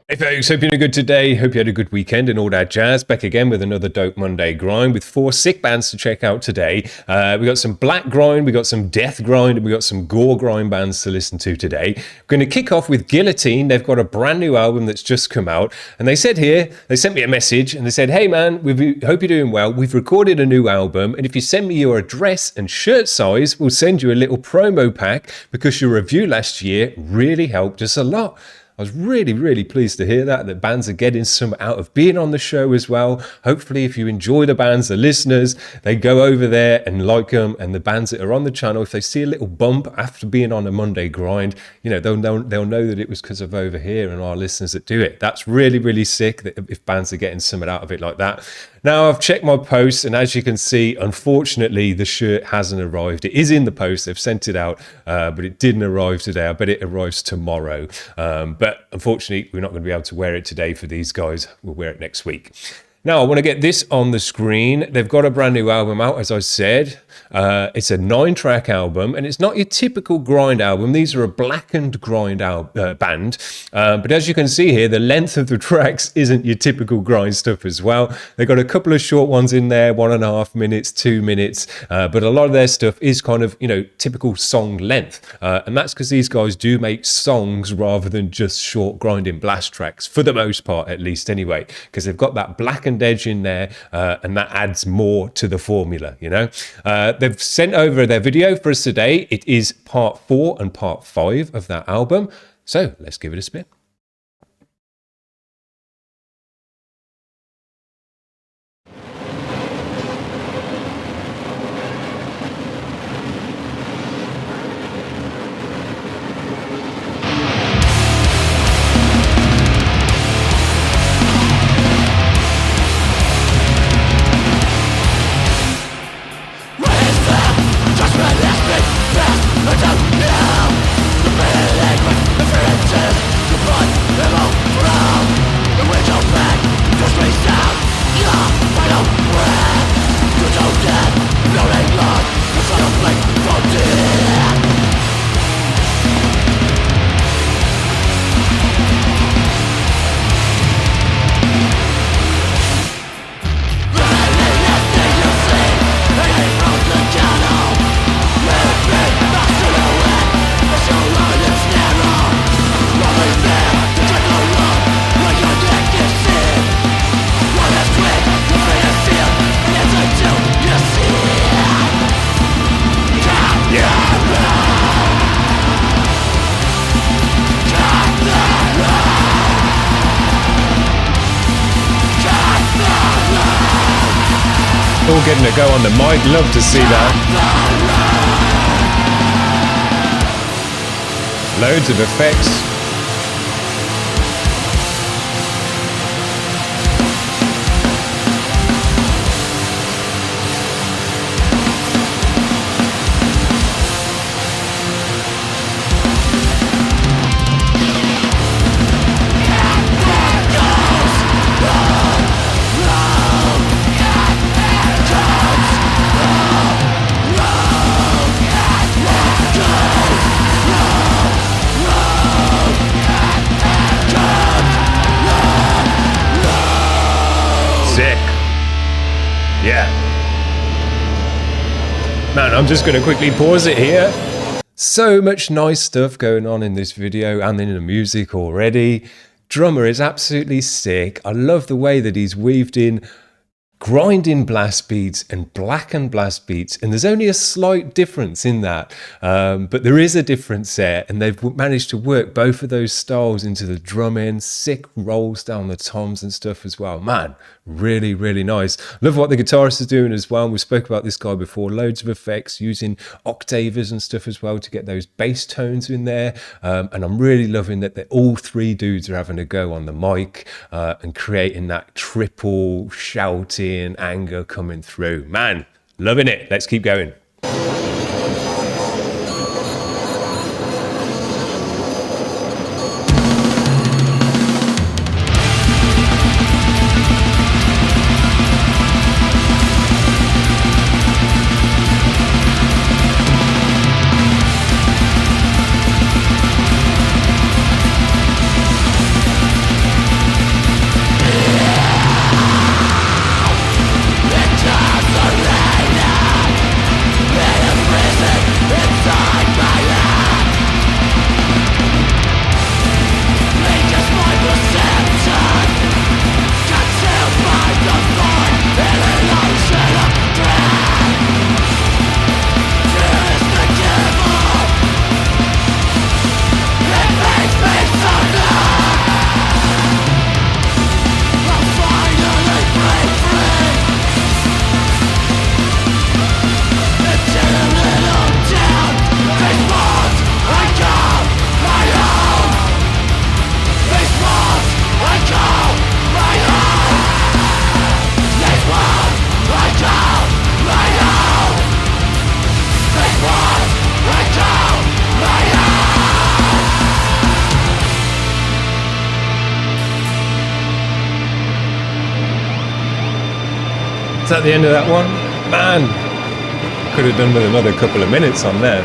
Hey folks, hope you're doing good today. Hope you had a good weekend and all that jazz. Back again with another dope Monday grind with 4 sick bands to check out today. We got some Black Grind, we got some Death Grind, and we got some Gore-Grind bands to listen to today. We're going to kick off with Guillotine. They've got a brand new album that's just come out. And they said here, they sent me a message and they said, hey man, we hope you're doing well. We've recorded a new album. And if you send me your address and shirt size, we'll send you a little promo pack because your review last year really helped us a lot. I was really pleased to hear that bands are getting some out of being on the show as well. Hopefully, if you enjoy the bands, the listeners, they go over there and like them. And the bands that are on the channel, if they see a little bump after being on a Monday grind, you know, they'll know that it was because of over here and our listeners that do it. That's really sick that if bands are getting something out of it like that. Now, I've checked my posts, and as you can see, unfortunately, the shirt hasn't arrived. It is in the post. They've sent it out, but it didn't arrive today. I bet it arrives tomorrow. But unfortunately, we're not going to be able to wear it today for these guys. We'll wear it next week. Now, I want to get this on the screen. They've got a brand new album out, as I said. It's a 9-track album, and it's not your typical grind album. These are a Blackened grind band. But as you can see here, the length of the tracks isn't your typical grind stuff as well. They've got a couple of short ones in there, 1.5 minutes, 2 minutes. But a lot of their stuff is kind of, you know, typical song length. And that's because these guys do make songs rather than just short grinding blast tracks, for the most part, at least anyway, because they've got that Blackened edge in there, and that adds more to the formula, you know. They've sent over their video for us today. It is part 4 and part 5 of that album. So let's give it a spin. All getting a go on the mic. Love to see that. Loads of effects. Man, I'm just going to quickly pause it here. So much nice stuff going on in this video and in the music already. Drummer is absolutely sick. I love the way that he's weaved in grinding blast beats and blackened blast beats, and there's only a slight difference in that, but there is a difference there, and they've managed to work both of those styles into the drumming. Sick rolls down the toms and stuff as well. Man, really nice. Love what the guitarist is doing as well. We spoke about this guy before. Loads of effects, using octavers and stuff as well to get those bass tones in there, and I'm really loving that all 3 dudes are having a go on the mic and creating that triple shouting anger coming through. Man, loving it. Let's keep going. Is that the end of that one? Man, could have done with another couple of minutes on there.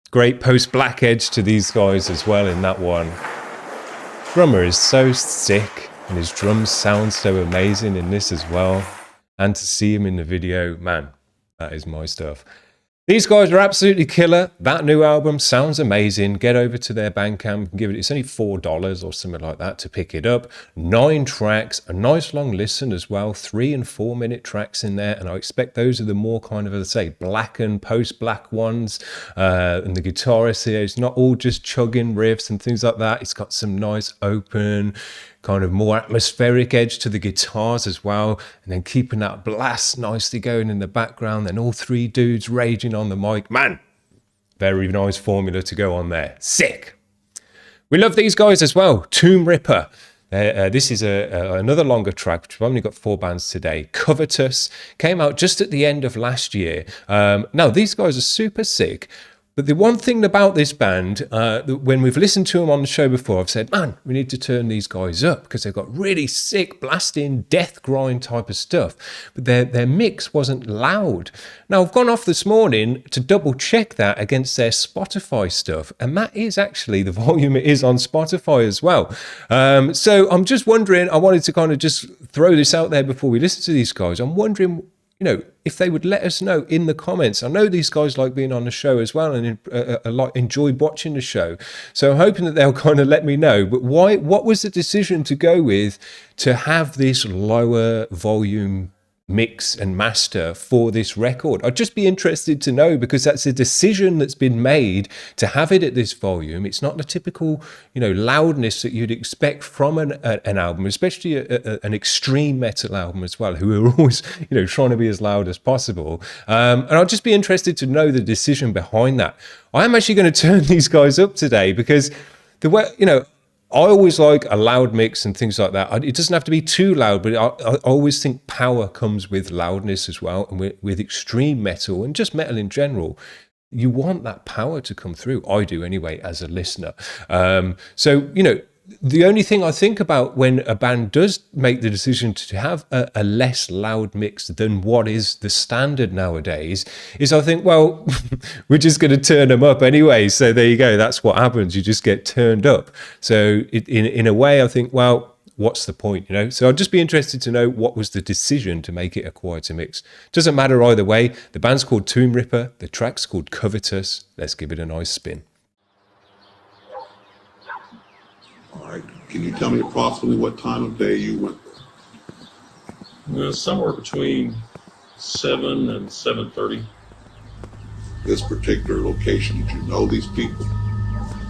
Great post-black edge to these guys as well in that one. Drummer is so sick, and his drums sound so amazing in this as well. And to see him in the video, man, that is my stuff. These guys are absolutely killer. That new album sounds amazing. Get over to their Bandcamp and give it, it's only $4 or something like that to pick it up. 9 tracks, a nice long listen as well. 3 and 4 minute tracks in there. And I expect those are the more kind of, as I say, blackened, post-black ones. And the guitarist here, it's not all just chugging riffs and things like that. It's got some nice open, kind of more atmospheric edge to the guitars as well, and then keeping that blast nicely going in the background, then all 3 dudes raging on the mic. Man, very nice formula to go on there. Sick. We love these guys as well. TOMBRIPPER. This is another longer track, which we've only got 4 bands today. COVETOUS came out just at the end of last year. Now, these guys are super sick. But the one thing about this band, when we've listened to them on the show before, I've said, man, we need to turn these guys up because they've got really sick, blasting, death grind type of stuff. But their mix wasn't loud. Now, I've gone off this morning to double check that against their Spotify stuff. And that is actually the volume it is on Spotify as well. So I'm just wondering, I wanted to kind of just throw this out there before we listen to these guys. I'm wondering, you know, if they would let us know in the comments. I know these guys like being on the show as well and enjoyed watching the show. So I'm hoping that they'll kind of let me know. But why? What was the decision to go with to have this lower volume mix and master for this record? I'd just be interested to know, because that's a decision that's been made to have it at this volume. It's not the typical, you know, loudness that you'd expect from an album, especially an extreme metal album as well, who are always, you know, trying to be as loud as possible. And I'd just be interested to know the decision behind that. I am actually going to turn these guys up today because the way, you know, I always like a loud mix and things like that. It doesn't have to be too loud, but I always think power comes with loudness as well. And with extreme metal and just metal in general, you want that power to come through. I do anyway, as a listener. So, you know, the only thing I think about when a band does make the decision to have a less loud mix than what is the standard nowadays is, I think, well, we're just going to turn them up anyway. So there you go. That's what happens. You just get turned up. So in a way, I think, well, what's the point, you know? So I'd just be interested to know what was the decision to make it a quieter mix. Doesn't matter either way. The band's called TOMBRIPPER. The track's called COVETOUS. Let's give it a nice spin. All right. Can you tell me approximately what time of day you went there? Somewhere between 7 and 7:30. This particular location, did you know these people?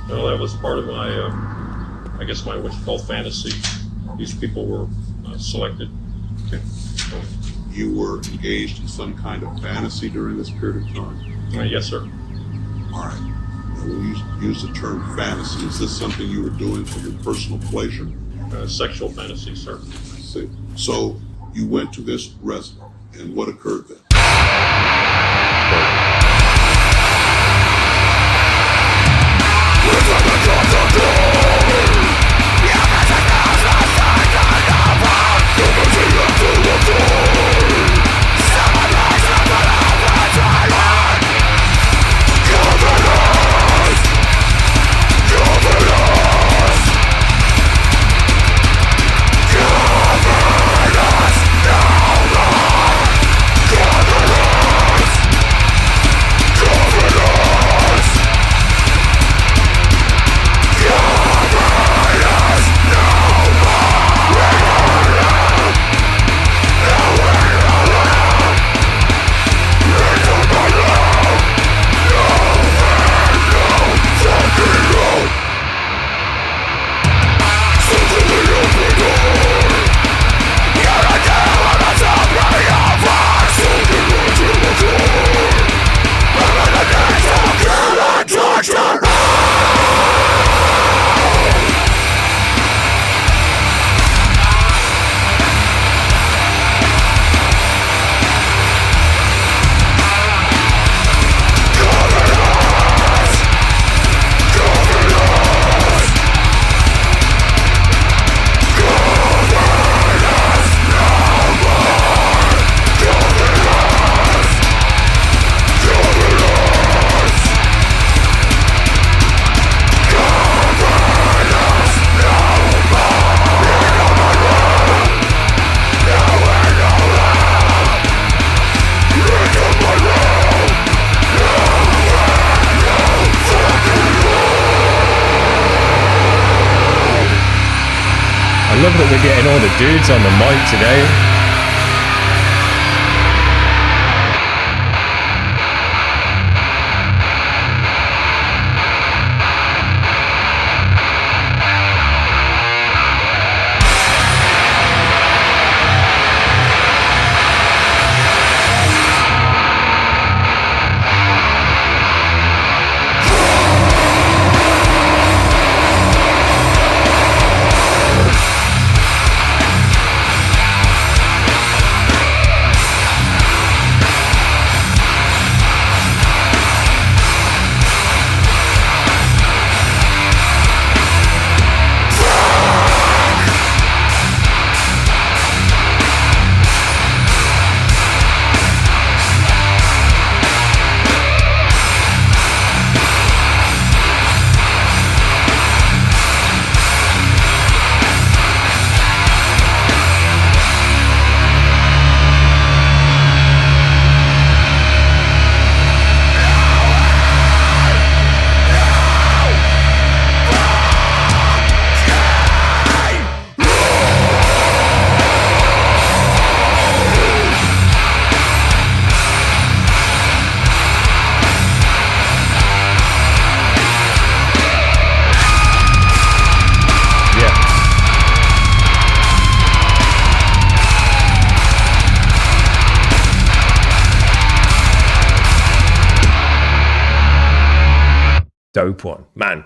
Well, that was part of my, I guess my what's called fantasy. These people were selected. Okay. You were engaged in some kind of fantasy during this period of time? Yes, sir. All right. When you use the term fantasy, is this something you were doing for your personal pleasure? Sexual fantasy, sir. I see. So you went to this restaurant, and what occurred then? Come love that we're getting all the dudes on the mic today. Dope one, man.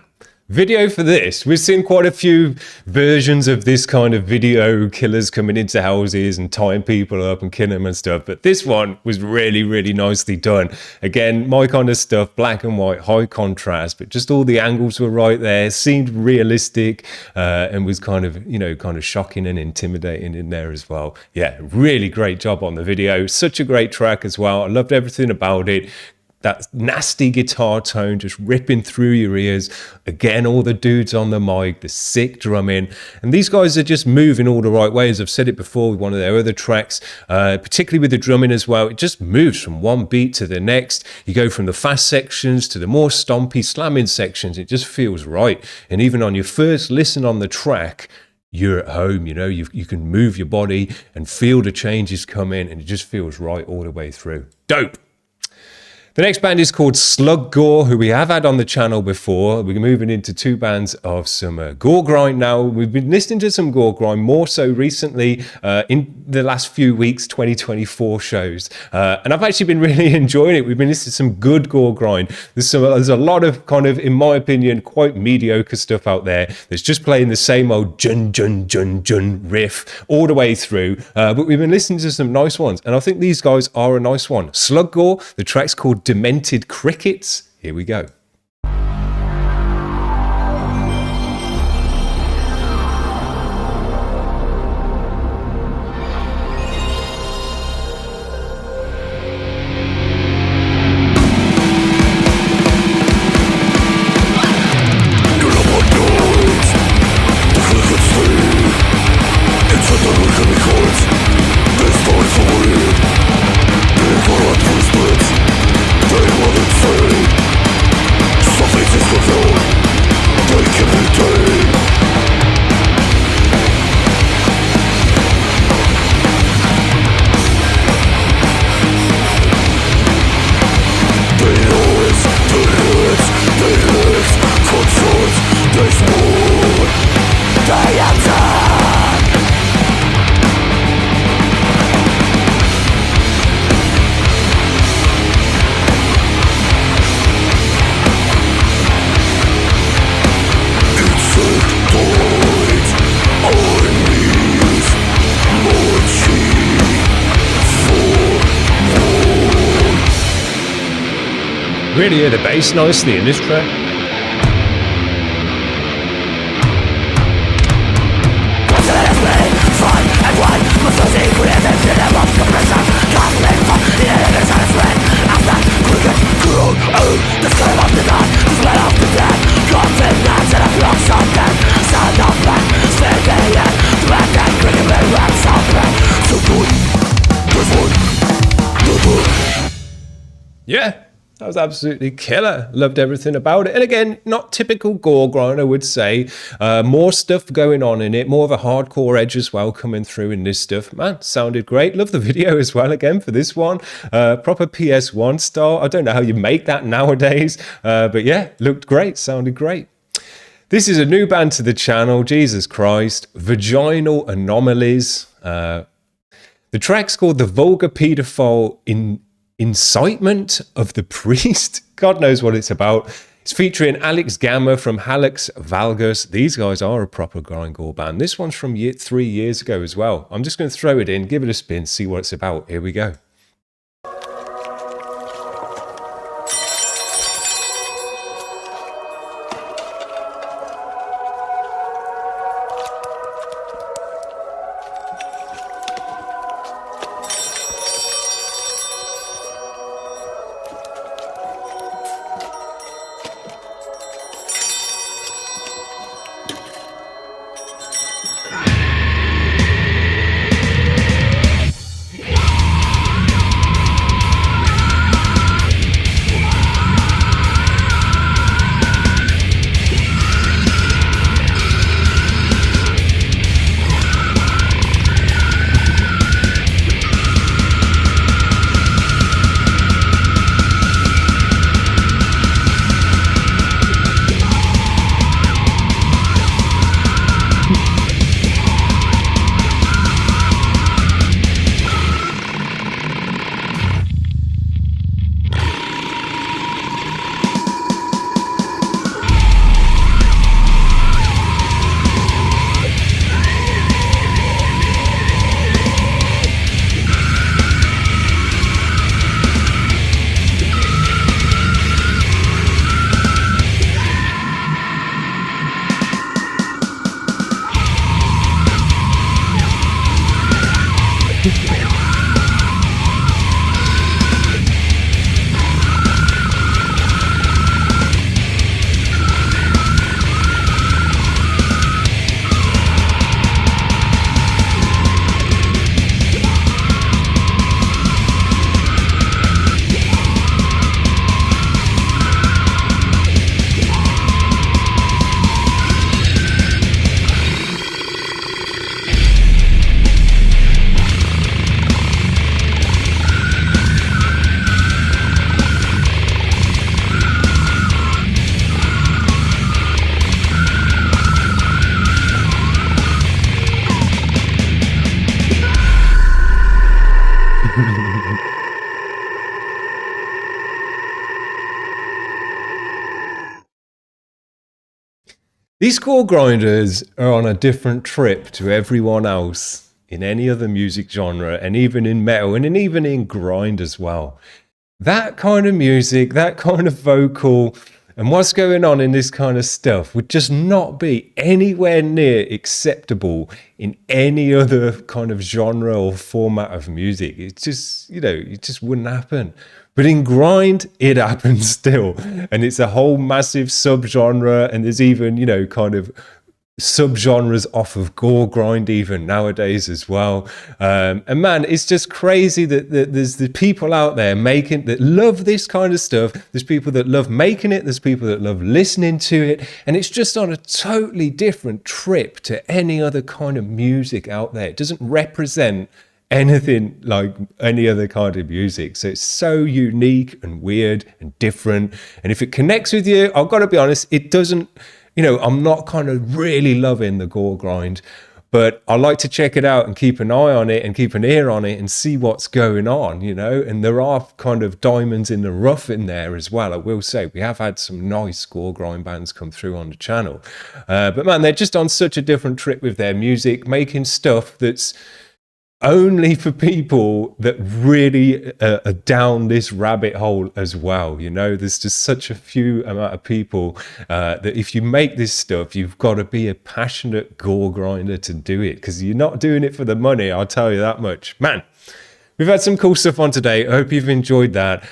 Video for this. We've seen quite a few versions of this kind of video, killers coming into houses and tying people up and killing them and stuff. But this one was really, really nicely done. Again, my kind of stuff, black and white, high contrast, but just all the angles were right there, seemed realistic, and was kind of, you know, kind of shocking and intimidating in there as well. Yeah, really great job on the video. Such a great track as well. I loved everything about it. That nasty guitar tone just ripping through your ears. Again, all the dudes on the mic, the sick drumming. And these guys are just moving all the right ways. I've said it before with one of their other tracks, particularly with the drumming as well. It just moves from one beat to the next. You go from the fast sections to the more stompy, slamming sections. It just feels right. And even on your first listen on the track, you're at home, you know, you can move your body and feel the changes come in, and it just feels right all the way through. Dope. The next band is called Slug, who we have had on the channel before. We're moving into two bands of some Gore-Grind now. We've been listening to some Gore-Grind more so recently in the last few weeks, 2024 shows. And I've actually been really enjoying it. We've been listening to some good Gore-Grind. There's a lot of kind of, in my opinion, quite mediocre stuff out there that's just playing the same old jun, jun, jun, jun riff all the way through. But we've been listening to some nice ones. And I think these guys are a nice one. Slug, the track's called Demented Crickets. Here we go. Really hear the bass nicely in this track. Yeah. That was absolutely killer. Loved everything about it. And again, not typical Gore-Grind, I would say. More stuff going on in it. More of a hardcore edge as well coming through in this stuff. Man, sounded great. Love the video as well, again, for this one. Proper PS1 style. I don't know how you make that nowadays. But yeah, looked great. Sounded great. This is a new band to the channel. Jesus Christ. Vaginal Anomalies. The track's called The Vulgar Pedophile Incitement of the Priest. God knows what it's about. It's featuring Alex Gama from HALLUX, VALGUS. These guys are a proper grindcore band. This one's from 3 years ago as well. I'm just going to throw it in, give it a spin, see what it's about. Here we go. These core grinders are on a different trip to everyone else in any other music genre, and even in metal, and even in grind as well. That kind of music, that kind of vocal, and what's going on in this kind of stuff would just not be anywhere near acceptable in any other kind of genre or format of music. It's just, you know, it just wouldn't happen. But in grind, it happens still. And it's a whole massive subgenre. And there's even, you know, kind of subgenres off of Gore-Grind even nowadays as well. And man, it's just crazy that there's the people out there that love this kind of stuff. There's people that love making it. There's people that love listening to it. And it's just on a totally different trip to any other kind of music out there. It doesn't represent anything like any other kind of music. So it's so unique and weird and different. And if it connects with you, I've got to be honest, it doesn't, you know, I'm not kind of really loving the Gore-Grind, but I like to check it out and keep an eye on it and keep an ear on it and see what's going on, you know. And there are kind of diamonds in the rough in there as well. I will say we have had some nice Gore-Grind bands come through on the channel. But man, they're just on such a different trip with their music, making stuff that's only for people that really are down this rabbit hole as well. You know, there's just such a few amount of people that if you make this stuff, you've got to be a passionate gore grinder to do it, because you're not doing it for the money, I'll tell you that much. Man, We've had some cool stuff on today. I hope you've enjoyed that.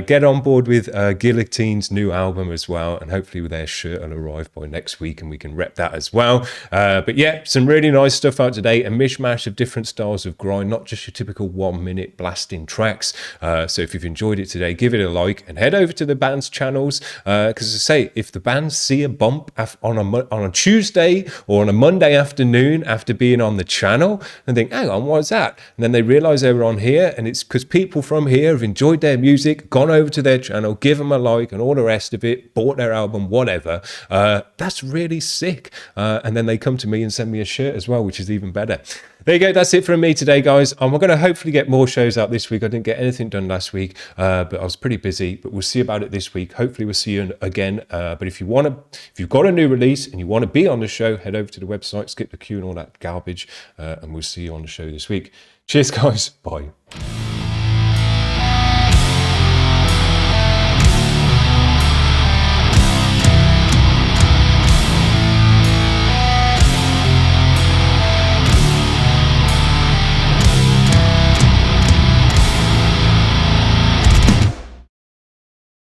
Get on board with Guillotine's new album as well, and hopefully their shirt will arrive by next week and we can rep that as well. But yeah, some really nice stuff out today. A mishmash of different styles of grind, not just your typical 1 minute blasting tracks. So if you've enjoyed it today, give it a like and head over to the band's channels. Because as I say, if the bands see a bump on a Tuesday or on a Monday afternoon after being on the channel and think, hang on, what's that? And then they realize they were on here, and it's because people from here have enjoyed their music, gone over to their channel, give them a like and all the rest of it, bought their album, whatever. That's really sick. And then they come to me and send me a shirt as well, which is even better. There you go. That's it from me today, guys. I'm going to hopefully get more shows out this week. I didn't get anything done last week, but I was pretty busy. But we'll see about it this week. Hopefully, we'll see you again. But if you've got a new release and you want to be on the show, head over to the website, skip the queue and all that garbage, and we'll see you on the show this week. Cheers, guys. Bye.